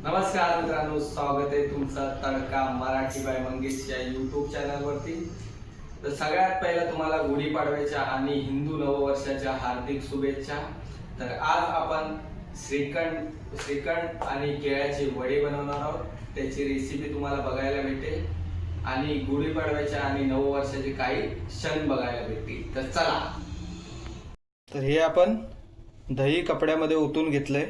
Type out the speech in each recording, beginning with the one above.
नमस्कार मित्रांनो, स्वागत आहे तुमचं तडका मराठी बाय मंगेश या यूट्यूब चॅनलवरती। तर सगळ्यात पहिला तुम्हाला गुढीपाडव्याच्या आणि हिंदू नववर्षाच्या हार्दिक शुभेच्छा। तर आज आपण श्रीखंड आणि केळ्याचे वडे बनवणार आहोत। त्याची रेसिपी तुम्हाला बघायला भेटेल आणि गुढीपाडव्याच्या आणि नववर्षाचे काही क्षण बघायला भेटतील। तर चला। तर हे आपण दही कपड्यामध्ये ओतून घेतलंय।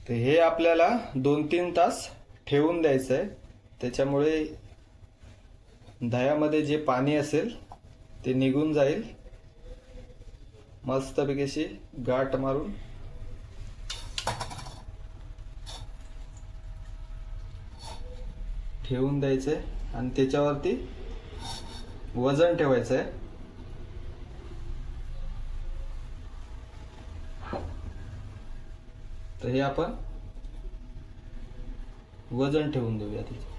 तर हे आपल्याला 2-3 तास ठेवून द्यायचं आहे। त्याच्यामुळे दह्यामध्ये जे पाणी असेल ते निघून जाईल। मस्तपैकी अशी गाठ मारून ठेवून द्यायचंय आणि त्याच्यावरती वजन ठेवायचं आहे। तर हे आपण वजन ठेवून देऊया तिथे।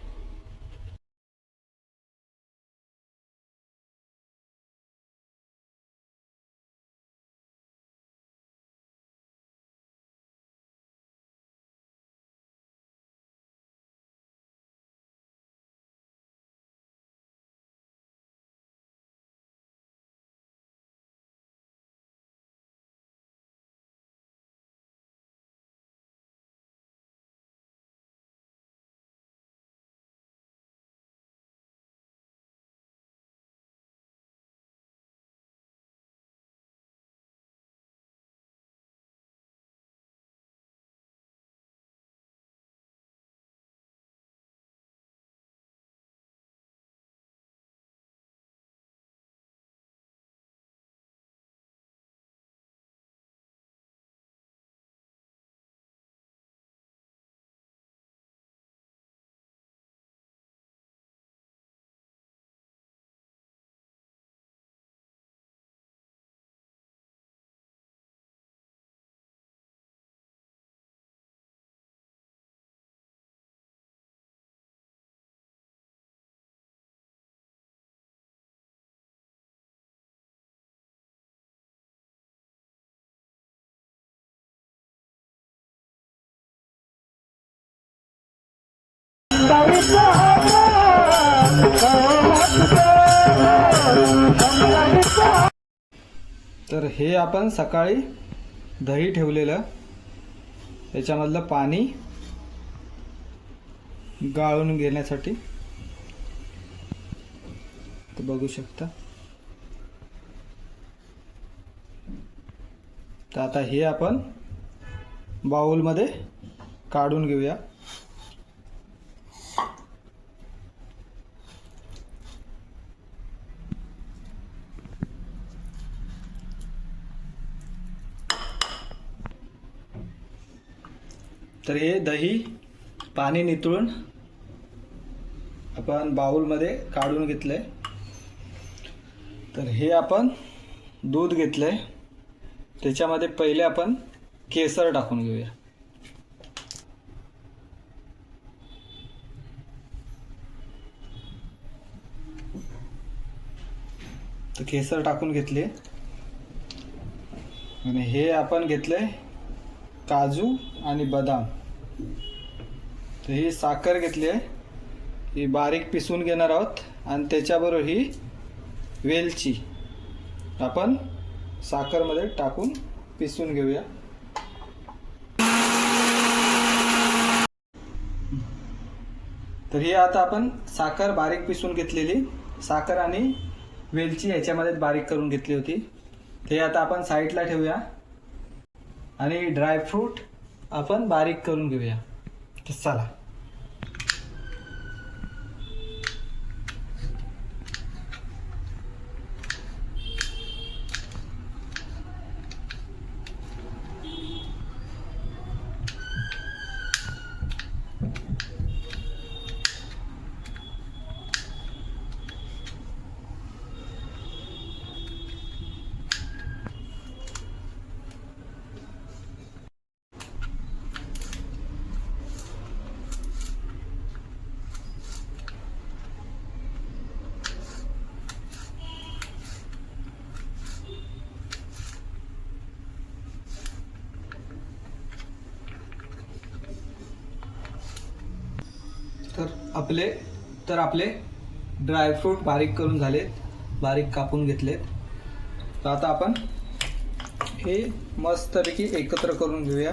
तर हे आपण सकाळी दही ठेवलेलं त्याच्यामधलं पाणी गाळून घेण्यासाठी तर बघू शकता। तर आता हे आपण बाउलमध्ये काढून घेऊया। तर हे दही पाणी नितळून आपण बाउलमध्ये काढून घेतलंय। तर हे आपण दूध घेतलंय, त्याच्यामध्ये पहिले आपण केसर टाकून घेऊया। तर केसर टाकून घेतले आणि हे आपण घेतलंय काजू आणि बदाम। तर ही साखर घेतली आहे, ही बारीक पिसून घेणार आहोत आणि त्याच्याबरोबर ही वेलची आपण साखरमध्ये टाकून पिसून घेऊया। तर ही आता आपण साखर बारीक पिसून घेतलेली साखर आणि वेलची याच्यामध्ये बारीक करून घेतली होती, ते आता आपण साईडला ठेवूया आणि ड्रायफ्रूट आपण बारीक करून घेऊया। तर चला। तर आपले ड्रायफ्रूट बारीक करून झालेत, बारीक कापून घेतलेत. तर आता आपण हे मस्तपैकी एकत्र करून घेऊया.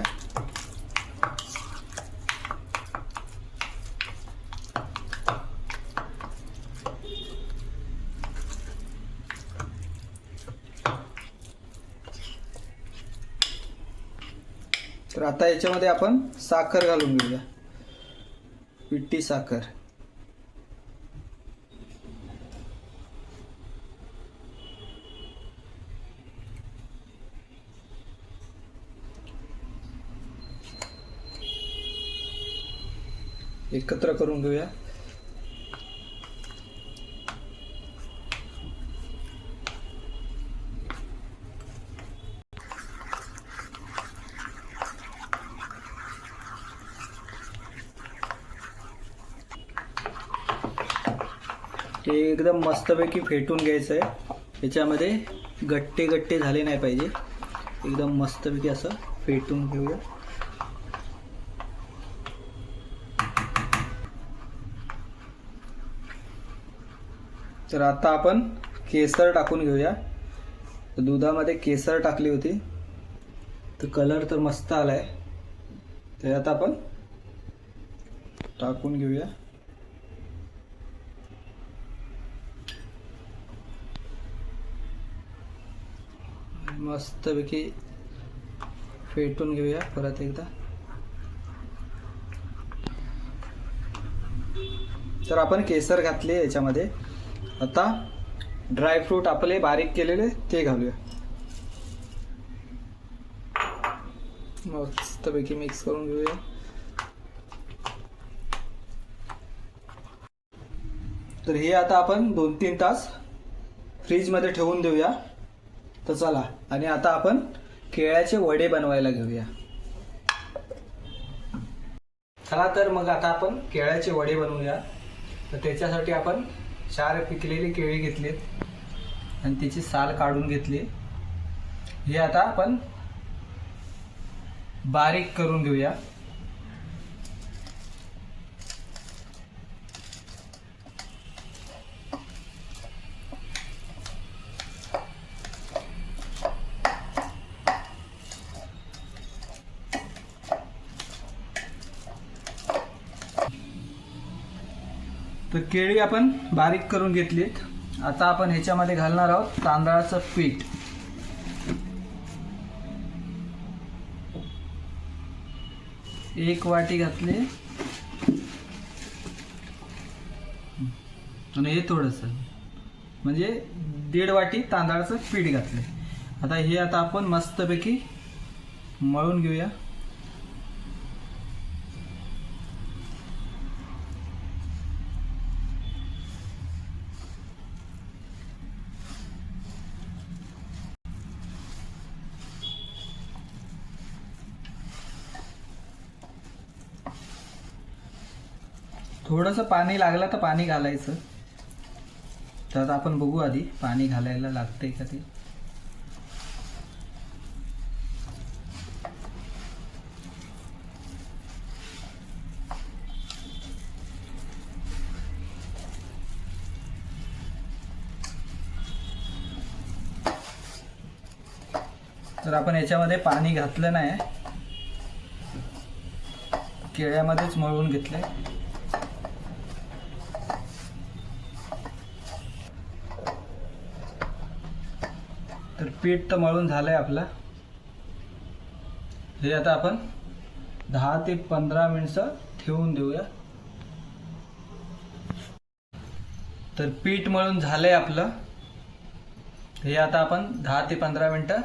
तर आता याच्यामध्ये आपण साखर घालून घेऊया, पिठी साखर. एकत्र करून घेऊया. हे एकदम मस्तपैकी फेटून घ्यायचं आहे. याच्यामध्ये गट्टे गट्टे झाले नाही पाहिजे, एकदम मस्तपैकी असं फेटून घेऊया. तर आता आपण केसर टाकून घेऊया. दुधामध्ये केसर टाकली होती तर कलर तर मस्त आलाय. तर आता आपण टाकून घेऊया. मस्तपैकी फेटून घेऊया परत एकदा. तर आपण केसर घातले याच्यामध्ये. आता ड्रायफ्रूट आपले बारीक केलेले ते घालूया. मस्तपैकी मिक्स करून घेऊया. तर हे आता आपण 2-3 तास फ्रीजमध्ये ठेवून देऊया. तर चला, आणि आता आपण केळ्याचे वडे बनवायला घेऊया. चला तर मग आता आपण केळ्याचे वडे बनवूया. तर त्याच्यासाठी आपण 4 पिकलेली केळी घेतलीत आणि त्याची साल काढून घेतली. हे आता आपण बारीक करून घेऊया. तर केळी आपण बारीक करून घेतलीत. आता आपण ह्याच्यामध्ये घालणार आहोत तांदळाचं पीठ. एक वाटी घातले आणि हे थोडंसं म्हणजे 1.5 वाटी तांदळाचं पीठ घातले. आता हे आपण मस्तपैकी मळून घेऊया. थोडंसं पाणी लागलं तर पाणी घालायचं. तर आता आपण बघू आधी पाणी घालायला लागतंय का ते. तर आपण याच्यामध्ये पाणी घातलं नाही, केळ्यामध्येच मळून घेतलंय. तर पीठ तर मळून झालंय आपलं. हे आता आपण 10 ते 15 मिनिटं ठेवून देऊया. तर पीठ मळून झालंय आपलं. हे आता आपण 10 ते 15 मिनिटं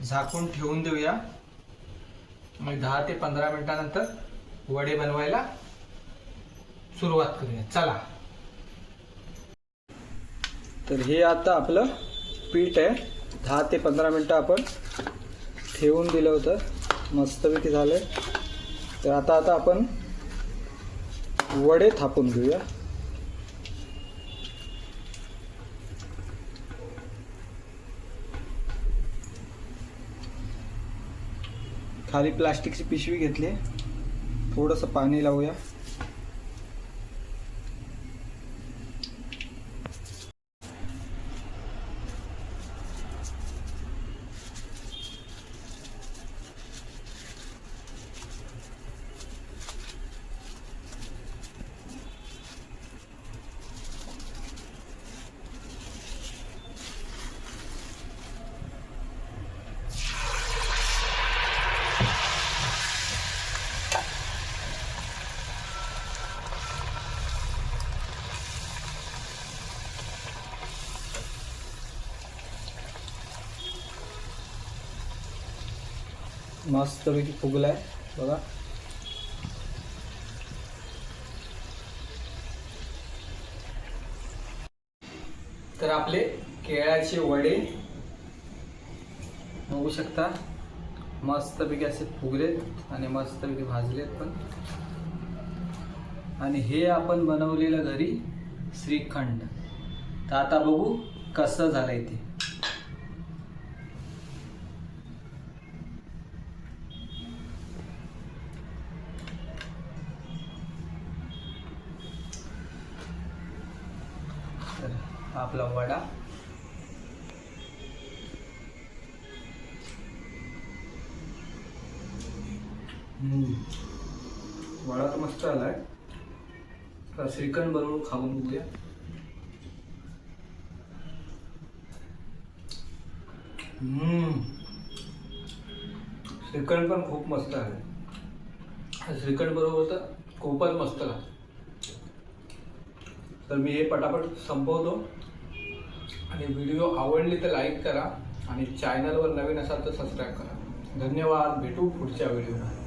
झाकून ठेवून देऊया. मग 10 ते 15 मिनिटानंतर वडे बनवायला सुरुवात करूया. चला. तर हे आता आपलं पीठ आहे. 10 ते 15 मिनिटं आपण ठेवून दिलं होतं, मस्तपैकी झालंय. तर आता आपण वडे थापून घेऊया. खाली प्लास्टिकची पिशवी घेतली, थोडंसं पाणी लावूया. मस्तपैकी फुगलाय बघा. तर आपले केळ्याचे वडे बघू शकता, मस्तपैकी असे फुगलेत आणि मस्तपैकी भाजलेत पण. आणि हे आपण बनवलेलं घरी श्रीखंड. तर आता बघू कसं झालंय ते. तर आपला वडा वडा तर मस्त आलाय. तर श्रीखंड बनवून खाऊन बघूया. श्रीखंड पण खूप मस्त आहे. श्रीखंड बरोबर तर खूपच मस्त लागतं. तर मी हे पटापट संपवतो. आणि व्हिडिओ आवडली तर लाईक करा आणि चॅनलवर नवीन असाल तर सबस्क्राईब करा. धन्यवाद. भेटू पुढच्या व्हिडिओला.